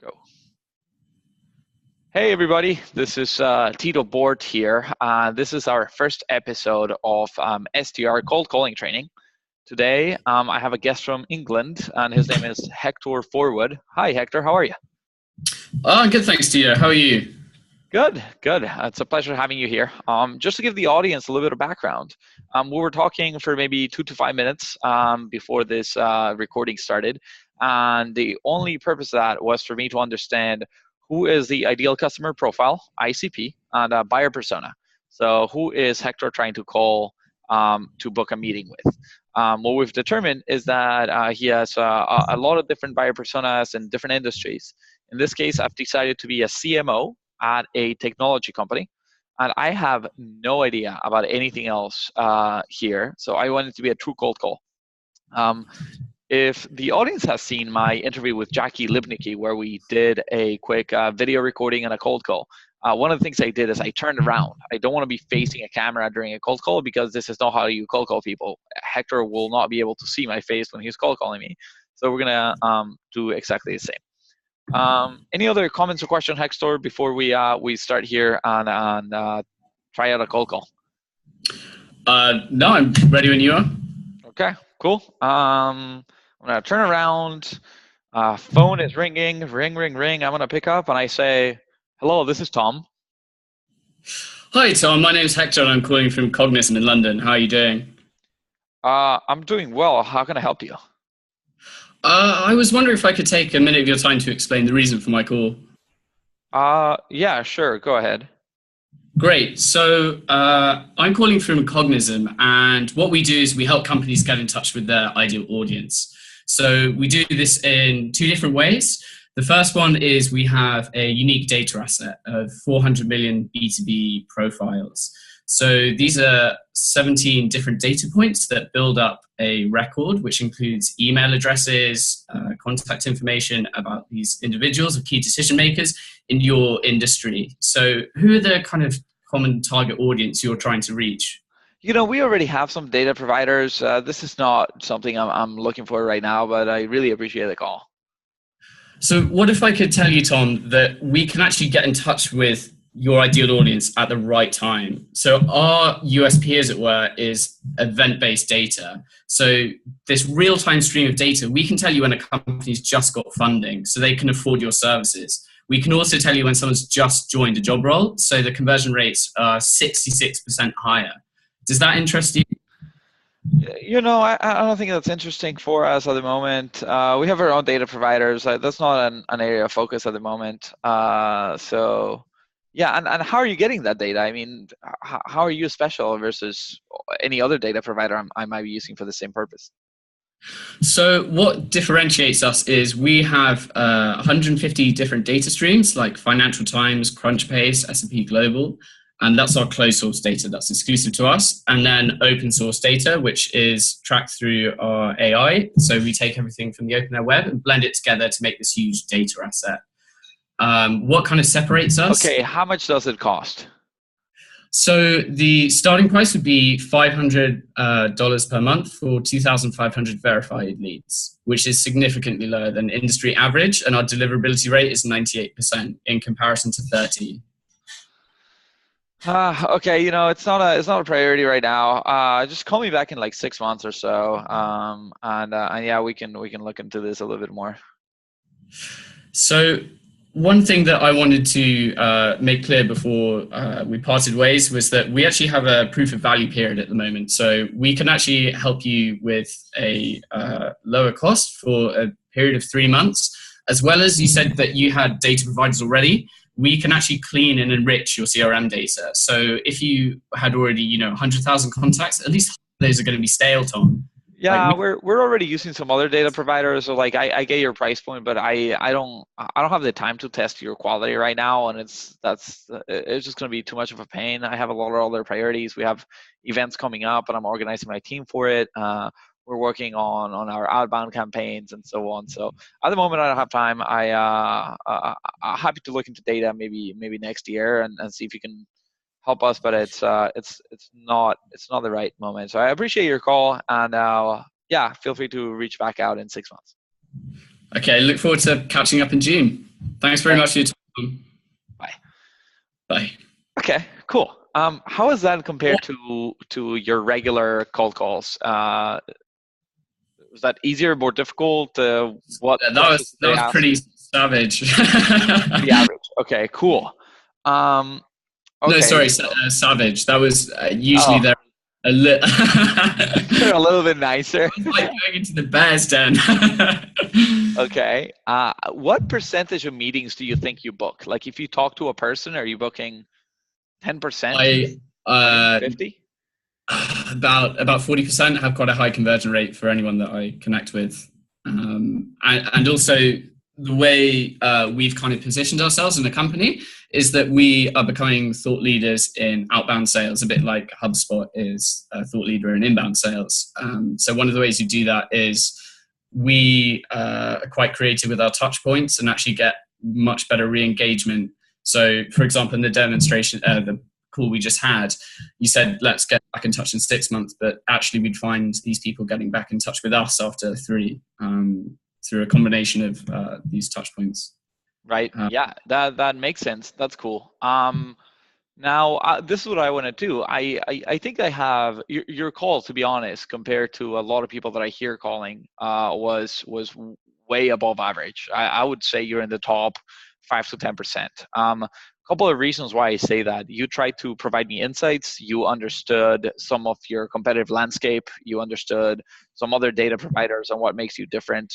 Go. Hey everybody, this is Tito Bort here. This is our first episode of STR cold calling training. Today I have a guest from England and his name is Hector Forwood. Hi Hector, how are you? Good, thanks, Tito. How are you? Good, good. It's a pleasure having you here. Just to give the audience a little bit of background, we were talking for maybe 2 to 5 minutes before this recording started. And the only purpose of that was for me to understand who is the ideal customer profile, ICP, and buyer persona. So who is Hector trying to call to book a meeting with? What we've determined is that he has a lot of different buyer personas in different industries. In this case, I've decided to be a CMO at a technology company, and I have no idea about anything else here. So I wanted to be a true cold call. If the audience has seen my interview with Jackie Lipnicki, where we did a quick video recording and a cold call, one of the things I did is I turned around. I don't want to be facing a camera during a cold call because this is not how you cold call people. Hector will not be able to see my face when he's cold calling me. So we're going to do exactly the same. Any other comments or questions, Hector, before we start here and try out a cold call? No, I'm ready when you are. Okay, cool. I'm gonna turn around. Phone is ringing. Ring, ring, ring. I'm gonna pick up and I say, "Hello, this is Tom." Hi, Tom. My name is Hector, and I'm calling from Cognism in London. How are you doing? I'm doing well. How can I help you? I was wondering if I could take a minute of your time to explain the reason for my call. Yeah, sure. Go ahead. Great. So I'm calling from Cognism, and what we do is we help companies get in touch with their ideal audience. So we do this in two different ways. The first one is we have a unique data asset of 400 million B2B profiles. So these are 17 different data points that build up a record, which includes email addresses, contact information about these individuals or key decision makers in your industry. So who are the kind of common target audience you're trying to reach? You know, we already have some data providers. This is not something I'm looking for right now, but I really appreciate the call. So what if I could tell you, Tom, that we can actually get in touch with your ideal audience at the right time? So our USP, as it were, is event-based data. So this real-time stream of data, we can tell you when a company's just got funding so they can afford your services. We can also tell you when someone's just joined a job role, so the conversion rates are 66% higher. Does that interest you? You know, I don't think that's interesting for us at the moment. We have our own data providers. That's not an area of focus at the moment. So, yeah, and how are you getting that data? I mean, how are you special versus any other data provider I might be using for the same purpose? So what differentiates us is we have 150 different data streams like Financial Times, Crunchbase, S&P Global, and that's our closed source data that's exclusive to us. And then open source data, which is tracked through our AI. So we take everything from the open air web and blend it together to make this huge data asset. What kind of separates us? Okay, how much does it cost? So the starting price would be $500 per month for 2,500 verified leads, which is significantly lower than industry average, and our deliverability rate is 98% in comparison to 30%. Okay, you know, it's not a priority right now. Just call me back in like 6 months or so, and yeah, we can look into this a little bit more. So one thing that I wanted to make clear before we parted ways was that we actually have a proof of value period at the moment. So we can actually help you with a lower cost for a period of 3 months, as well as you said that you had data providers already. We can actually clean and enrich your CRM data. So if you had already, 100,000 contacts, at least those are going to be stale, Tom. Yeah, we're already using some other data providers. So like I get your price point, but I don't have the time to test your quality right now, and it's just going to be too much of a pain. I have a lot of other priorities. We have events coming up, and I'm organizing my team for it. We're working on our outbound campaigns and so on. So at the moment, I don't have time. I'm happy to look into data maybe next year and see if you can help us, but it's not the right moment. So I appreciate your call, and yeah, feel free to reach back out in 6 months. Okay, look forward to catching up in June. Thanks very much for your time. Bye. Bye. Okay, cool. How is that compared to your regular cold calls? Was that easier, more difficult? What questions did That they was ask? pretty savage. Pretty average. Okay, cool. No, Okay. sorry, savage. That was usually Oh, they're a little. they're a little bit nicer. It was like going into the bear's den. Okay. What percentage of meetings do you think you book? Like if you talk to a person, are you booking 10%, I 20, 50? about 40% have quite a high conversion rate for anyone that I connect with, and also the way we've kind of positioned ourselves in the company is that we are becoming thought leaders in outbound sales, a bit like HubSpot is a thought leader in inbound sales. So one of the ways you do that is we are quite creative with our touch points and actually get much better re-engagement. So for example, in the demonstration, the call we just had, you said, let's get back in touch in 6 months, but actually we'd find these people getting back in touch with us after 3, through a combination of these touch points. Right. Yeah, that makes sense. That's cool. Now, this is what I want to do. I think I have your call, to be honest, compared to a lot of people that I hear calling, was way above average. I would say you're in the top 5 to 10%. Couple of reasons why I say that. You tried to provide me insights. You understood some of your competitive landscape. You understood some other data providers and what makes you different.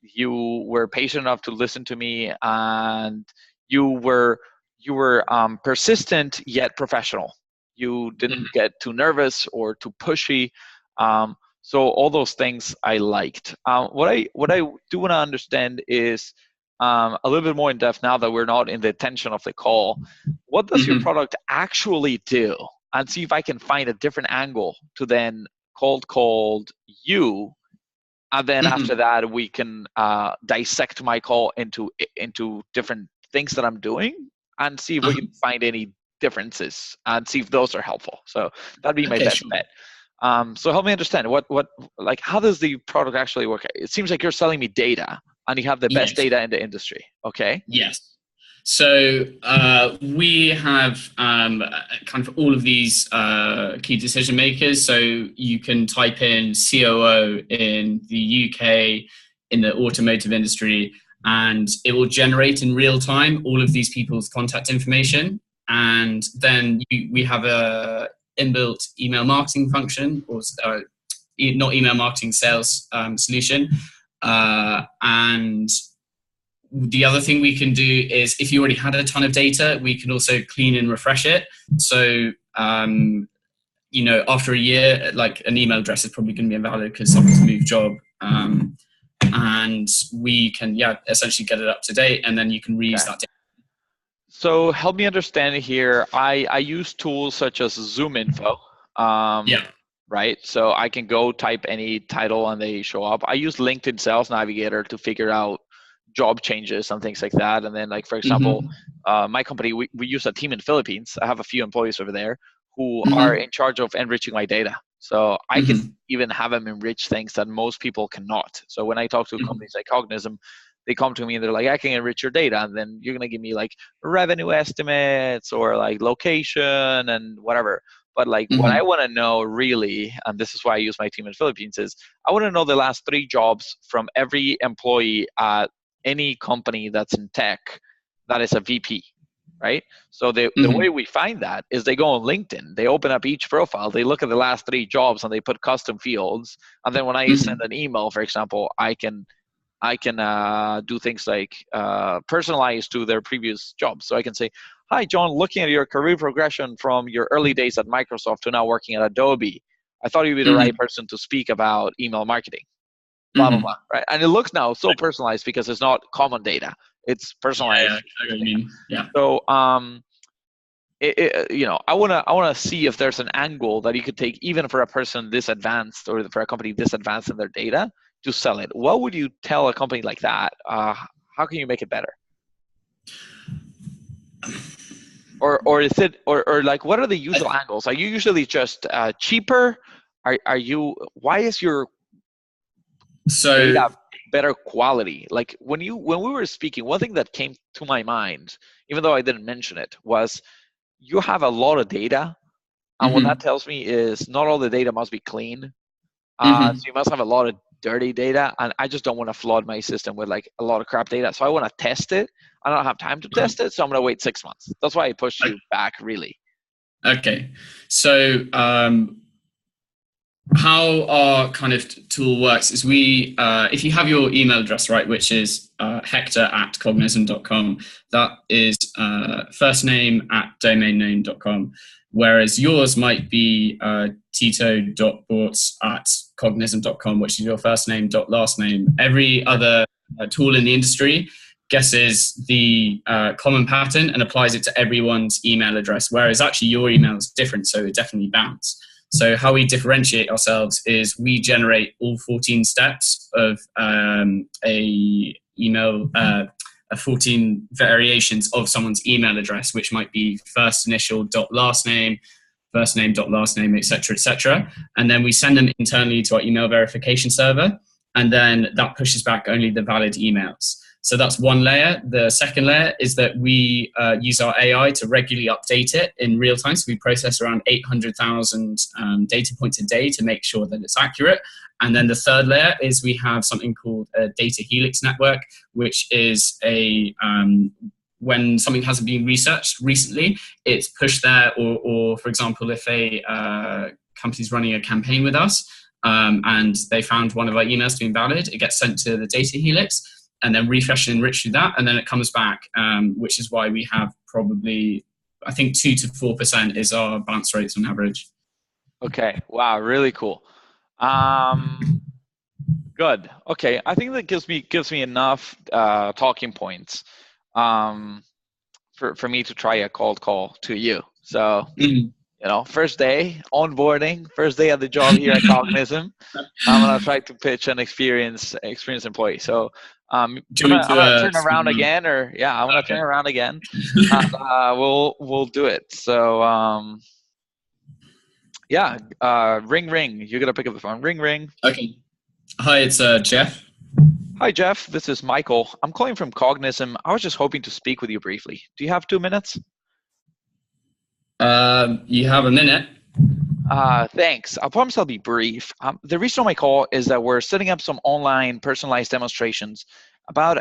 You were patient enough to listen to me, and you were persistent yet professional. You didn't get too nervous or too pushy. So all those things I liked. What I do want to understand is a little bit more in depth now that we're not in the tension of the call. What does your product actually do? And see if I can find a different angle to then cold you. And then after that, we can dissect my call into different things that I'm doing and see if we can find any differences and see if those are helpful. So that'd be my best bet. So help me understand like how does the product actually work? It seems like you're selling me data and you have the best data in the industry. Okay. Yes. So we have kind of all of these key decision makers. So you can type in COO in the UK, in the automotive industry, and it will generate in real time all of these people's contact information. And then we have a inbuilt email marketing function, or not email marketing, sales solution. And the other thing we can do is if you already had a ton of data, we can also clean and refresh it. So, after a year, like an email address is probably going to be invalid because someone's moved job. And we can, essentially get it up to date, and then you can reuse that data. So help me understand here. I use tools such as Zoom Info. Right? So I can go type any title and they show up. I use LinkedIn Sales Navigator to figure out job changes and things like that. And then, like, for example, my company, we use a team in Philippines. I have a few employees over there who are in charge of enriching my data. So I can even have them enrich things that most people cannot. So when I talk to companies like Cognism, they come to me and they're like, I can enrich your data. And then you're going to give me like revenue estimates or like location and whatever. But like what I want to know really, and this is why I use my team in Philippines, is I want to know the last 3 jobs from every employee at any company that's in tech that is a VP, right? So the way we find that is they go on LinkedIn, they open up each profile, they look at the last 3 jobs and they put custom fields. And then when I send an email, for example, I can do things like personalize to their previous jobs. So I can say, hi, John, looking at your career progression from your early days at Microsoft to now working at Adobe, I thought you'd be the right person to speak about email marketing, blah, blah, blah, right? And it looks now so personalized because it's not common data. It's personalized. I know what you mean. Yeah. So, I want to see if there's an angle that you could take even for a person this advanced or for a company this advanced in their data to sell it. What would you tell a company like that? How can you make it better? Or is it or like what are the usual angles? Are you usually just cheaper? Are you? Why is your data better quality. Like when we were speaking, one thing that came to my mind, even though I didn't mention it, was you have a lot of data, and what that Hmm. tells me is not all the data must be clean. So Hmm. you must have a lot of dirty data, and I just don't want to flood my system with like a lot of crap data. So I want to test it. I don't have time to test it, so I'm gonna wait 6 months. That's why I pushed you back, really. Okay. So how our kind of tool works is if you have your email address, right, which is hector@cognism.com, that is first name at domainname.com, whereas yours might be tito.bortz@cognism.com, which is your first name dot last name. Every other tool in the industry guesses the common pattern and applies it to everyone's email address, whereas actually your email is different, so it definitely bounced. So how we differentiate ourselves is we generate all 14 steps of a email, 14 variations of someone's email address, which might be first initial dot last name, first name dot last name, etc., etc. And then we send them internally to our email verification server, and then that pushes back only the valid emails. So that's one layer. The second layer is that we use our AI to regularly update it in real time. So we process around 800,000 data points a day to make sure that it's accurate. And then the third layer is we have something called a data helix network, which is when something hasn't been researched recently, it's pushed there. Or for example, if a company's running a campaign with us and they found one of our emails to be invalid, it gets sent to the data helix, and then refresh and enrich through that, and then it comes back, which is why we have probably, I think 2 to 4% is our bounce rates on average. Okay. Wow. Really cool. Good. Okay. I think that gives me enough talking points for me to try a cold call to you. So first day onboarding, first day at the job here at Cognism. I'm gonna try to pitch an experienced employee. So Do you want I'm me gonna to turn around speak again, or yeah, I'm gonna turn Okay. around again. We'll do it. So yeah, ring ring. You're gonna pick up the phone. Ring ring. Okay. Hi, it's Jeff. Hi Jeff, this is Michael. I'm calling from Cognism. I was just hoping to speak with you briefly. Do you have 2 minutes? You have a minute. Thanks. I promise I'll be brief. The reason for my call is that we're setting up some online personalized demonstrations about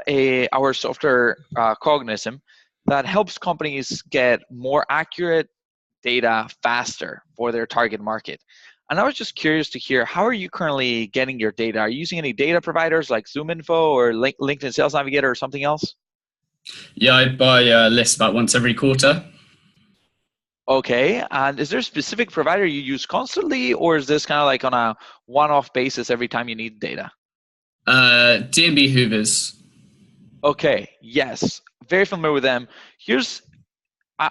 our software Cognism that helps companies get more accurate data faster for their target market. And I was just curious to hear, how are you currently getting your data? Are you using any data providers like ZoomInfo or LinkedIn Sales Navigator or something else? Yeah, I buy lists about once every quarter. Okay, and is there a specific provider you use constantly, or is this kind of like on a one-off basis every time you need data? D&B Hoovers. Okay, yes, very familiar with them.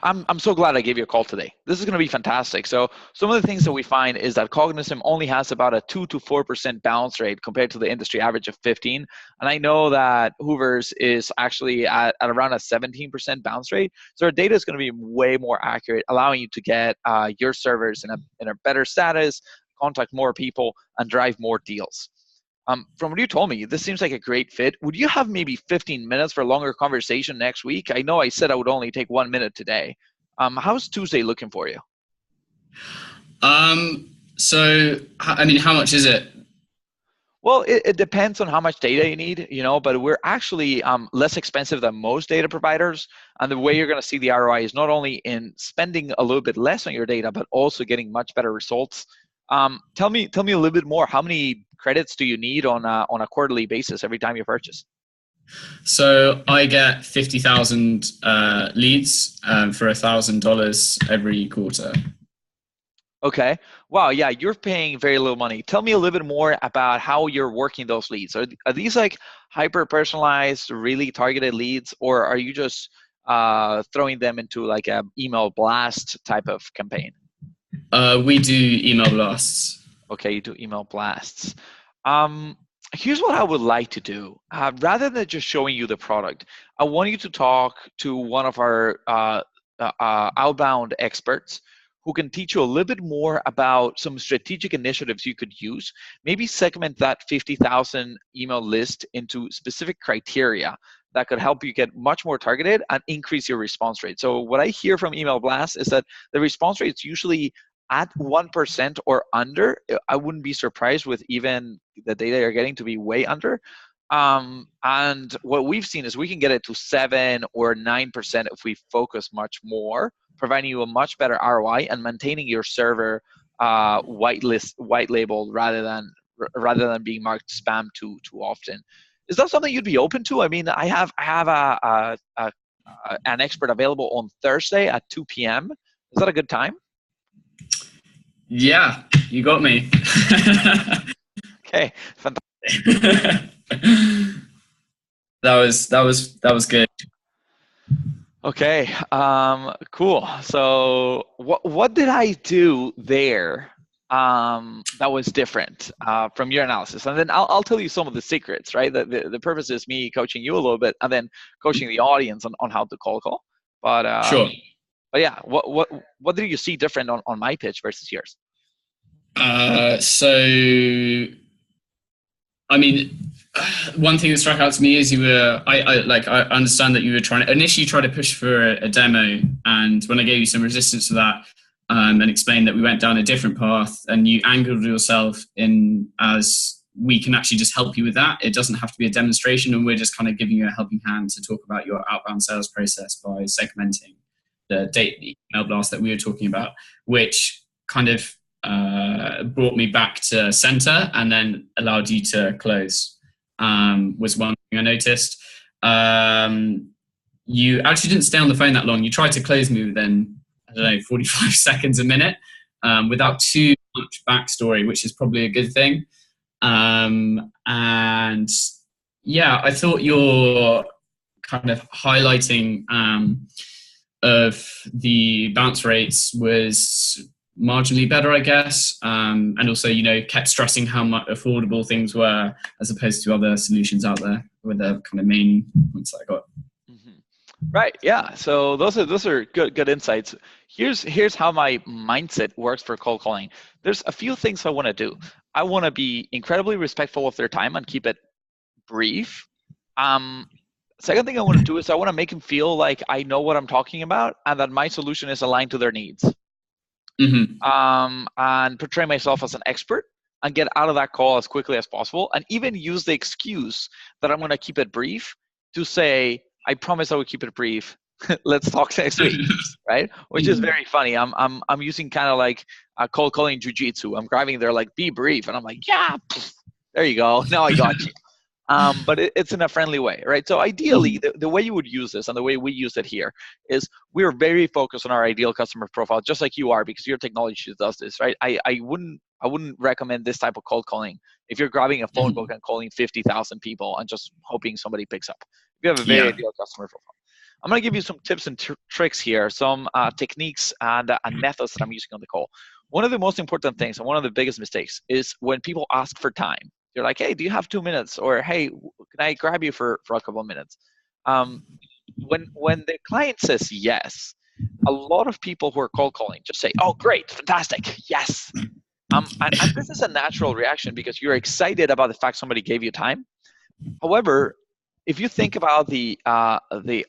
I'm so glad I gave you a call today. This is going to be fantastic. So some of the things that we find is that Cognism only has about a 2 to 4% bounce rate compared to the industry average of 15. And I know that Hoover's is actually at around a 17% bounce rate. So our data is going to be way more accurate, allowing you to get your servers in a better status, contact more people, and drive more deals. From what you told me, this seems like a great fit. Would you have maybe 15 minutes for a longer conversation next week? I know I said I would only take 1 minute today. How's Tuesday looking for you? So, I mean, how much is it? Well, it depends on how much data you need, but we're actually less expensive than most data providers. And the way you're going to see the ROI is not only in spending a little bit less on your data, but also getting much better results. Tell me a little bit more. How many credits do you need on a quarterly basis every time you purchase? So I get 50,000 leads for $1,000 every quarter. Okay. Wow. Yeah, you're paying very little money. Tell me a little bit more about how you're working those leads. Are these like hyper personalized, really targeted leads, or are you just throwing them into like a email blast type of campaign? We do email blasts. Okay, you do email blasts. Um, Here's what I would like to do. Rather than just showing you the product, I want you to talk to one of our outbound experts who can teach you a little bit more about some strategic initiatives you could use. Maybe segment that 50,000 email list into specific criteria that could help you get much more targeted and increase your response rate. So what I hear from email blasts is that the response rate is usually at 1% or under. I wouldn't be surprised with even the data you're getting to be way under. And what we've seen is we can get it to 7 or 9% if we focus much more, providing you a much better ROI and maintaining your server white labeled rather than being marked spam too often. Is that something you'd be open to? I mean, I have an expert available on Thursday at 2 p.m. Is that a good time? Yeah, you got me. Okay, fantastic. That was good. Okay, cool. So what did I do there that was different from your analysis? And then I'll tell you some of the secrets, right? The purpose is me coaching you a little bit and then coaching the audience on how to call. But Sure. But yeah, what did you see different on my pitch versus yours? So, I mean, one thing that struck out to me is I understand that you were initially try to push for a demo, and when I gave you some resistance to that, and explained that we went down a different path, and you angled yourself in as we can actually just help you with that. It doesn't have to be a demonstration, and we're just kind of giving you a helping hand to talk about your outbound sales process by segmenting the email blast that we were talking about, which kind of brought me back to center and then allowed you to close. Was one thing I noticed. You actually didn't stay on the phone that long. You tried to close me within, I don't know, 45 seconds, a minute, without too much backstory, which is probably a good thing. And yeah, I thought your kind of highlighting of the bounce rates was marginally better, I guess, and also, you know, kept stressing how much affordable things were as opposed to other solutions out there, with the kind of main points that I got. Right. Yeah. So those are good insights. Here's how my mindset works for cold calling. There's a few things I want to do. I want to be incredibly respectful of their time and keep it brief. Second thing I want to do is I want to make them feel like I know what I'm talking about and that my solution is aligned to their needs. And portray myself as an expert and get out of that call as quickly as possible, and even use the excuse that I'm going to keep it brief to say, I promise I will keep it brief. Let's talk next week, right? Which is very funny. I'm using kind of like a cold calling jujitsu. I'm grabbing there like, be brief, and I'm like, yeah, there you go. Now I got you. But it's in a friendly way, right? So ideally, the way you would use this and the way we use it here is we're very focused on our ideal customer profile, just like you are, because your technology does this, right? I wouldn't recommend this type of cold calling if you're grabbing a phone book and calling 50,000 people and just hoping somebody picks up. If you have a very ideal customer profile. I'm going to give you some tips and tricks here, some techniques and methods that I'm using on the call. One of the most important things and one of the biggest mistakes is when people ask for time. You're like, hey, do you have 2 minutes? Or, hey, can I grab you for a couple of minutes? When the client says yes, a lot of people who are cold calling just say, oh, great, fantastic, yes. And this is a natural reaction because you're excited about the fact somebody gave you time. However, if you think about the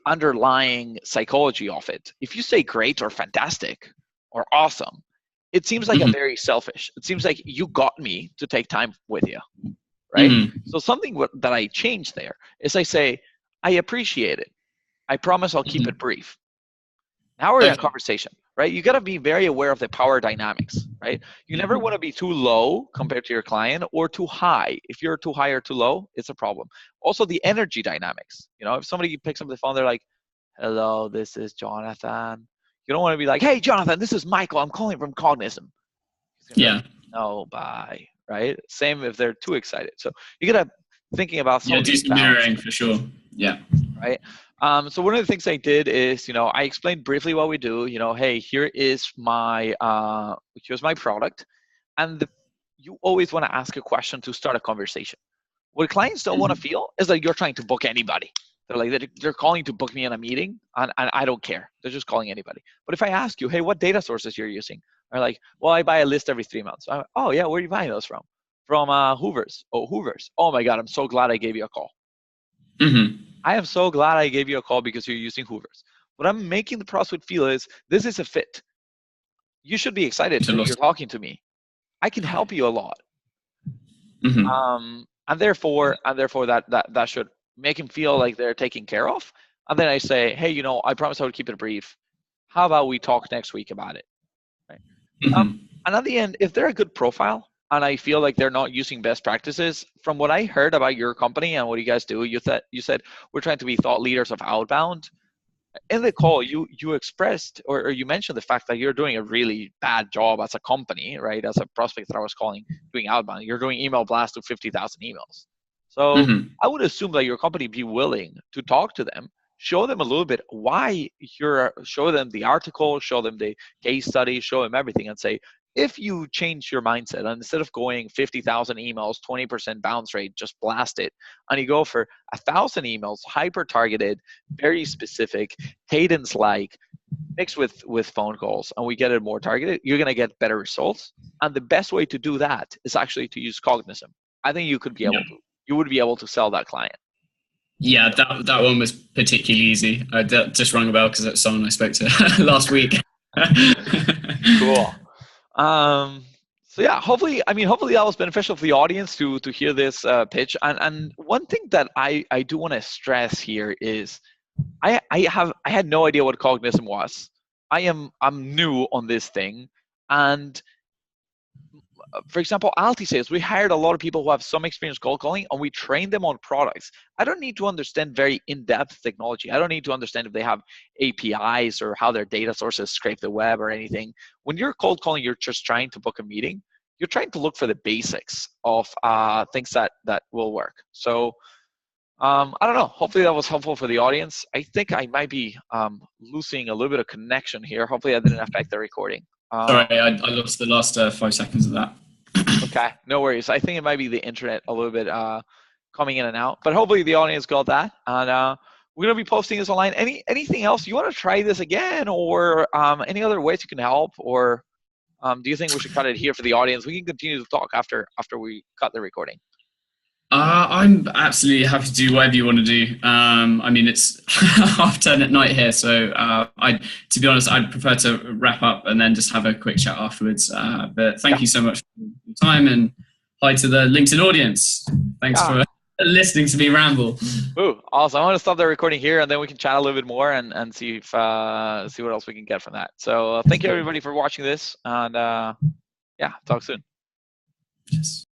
underlying psychology of it, if you say great or fantastic or awesome, it seems like a very selfish. It seems like you got me to take time with you, right? So something that I change there is I say, I appreciate it. I promise I'll keep it brief. Now we're in a conversation, right? You got to be very aware of the power dynamics, right? You never want to be too low compared to your client or too high. If you're too high or too low, it's a problem. Also, the energy dynamics. You know, if somebody picks up the phone, they're like, hello, this is Jonathan. You don't want to be like, hey, Jonathan, this is Michael. I'm calling from Cognism. Yeah. Like, no, bye, right? Same if they're too excited. So you got to thinking about some do some mirroring for sure. Yeah. Right. So one of the things I did is, you know, I explained briefly what we do. You know, hey, here's my product, and you always want to ask a question to start a conversation. What clients don't want to feel is that you're trying to book anybody. they're calling to book me in a meeting, and I don't care. They're just calling anybody. But if I ask you, hey, what data sources you're using? They're like, well, I buy a list every 3 months. Oh yeah, where are you buying those from? From Hoover's. Oh, Hoover's. Oh my God, I'm so glad I gave you a call. I am so glad I gave you a call because you're using Hoover's. What I'm making the prospect feel is this is a fit. You should be excited that you're talking to me. I can help you a lot. And therefore that should make him feel like they're taken care of. And then I say, hey, I promise I would keep it brief. How about we talk next week about it? Right. And at the end, if they're a good profile and I feel like they're not using best practices, from what I heard about your company and what you guys do, you said we're trying to be thought leaders of outbound. In the call, you expressed or you mentioned the fact that you're doing a really bad job as a company, right? As a prospect that I was calling, doing outbound, you're doing email blast to 50,000 emails. So I would assume that your company be willing to talk to them, show them a little bit why show them the article, show them the case study, show them everything, and say, if you change your mindset and instead of going 50,000 emails, 20% bounce rate, just blast it, and you go for 1,000 emails, hyper targeted, very specific, cadence like, mixed with phone calls, and we get it more targeted, you're going to get better results. And the best way to do that is actually to use Cognism. I think you would be able to sell that client. Yeah, that one was particularly easy. That just rang a bell because that's someone I spoke to last week. Cool. So yeah, hopefully that was beneficial for the audience to hear this pitch. And one thing that I do want to stress here is I had no idea what Cognism was. I'm new on this thing, and for example, Alti says we hired a lot of people who have some experience cold calling, and we trained them on products. I don't need to understand very in-depth technology. I don't need to understand if they have APIs or how their data sources scrape the web or anything. When you're cold calling, you're just trying to book a meeting. You're trying to look for the basics of things that will work. So I don't know. Hopefully that was helpful for the audience. I think I might be losing a little bit of connection here. Hopefully that didn't affect the recording. Sorry, I lost the last 5 seconds of that. Okay, no worries. I think it might be the internet a little bit coming in and out, but hopefully the audience got that. And we're gonna be posting this online. Anything else you want to try this again, or any other ways you can help, or do you think we should cut it here for the audience? We can continue to talk after we cut the recording. I'm absolutely happy to do whatever you want to do. I mean, it's 10:30 at night here, so to be honest, I'd prefer to wrap up and then just have a quick chat afterwards. But thank you so much for your time, and hi to the LinkedIn audience. Thanks for listening to me ramble. Ooh, awesome! I'm going to stop the recording here, and then we can chat a little bit more and see if see what else we can get from that. So thank you everybody for watching this, and yeah, talk soon. Yes.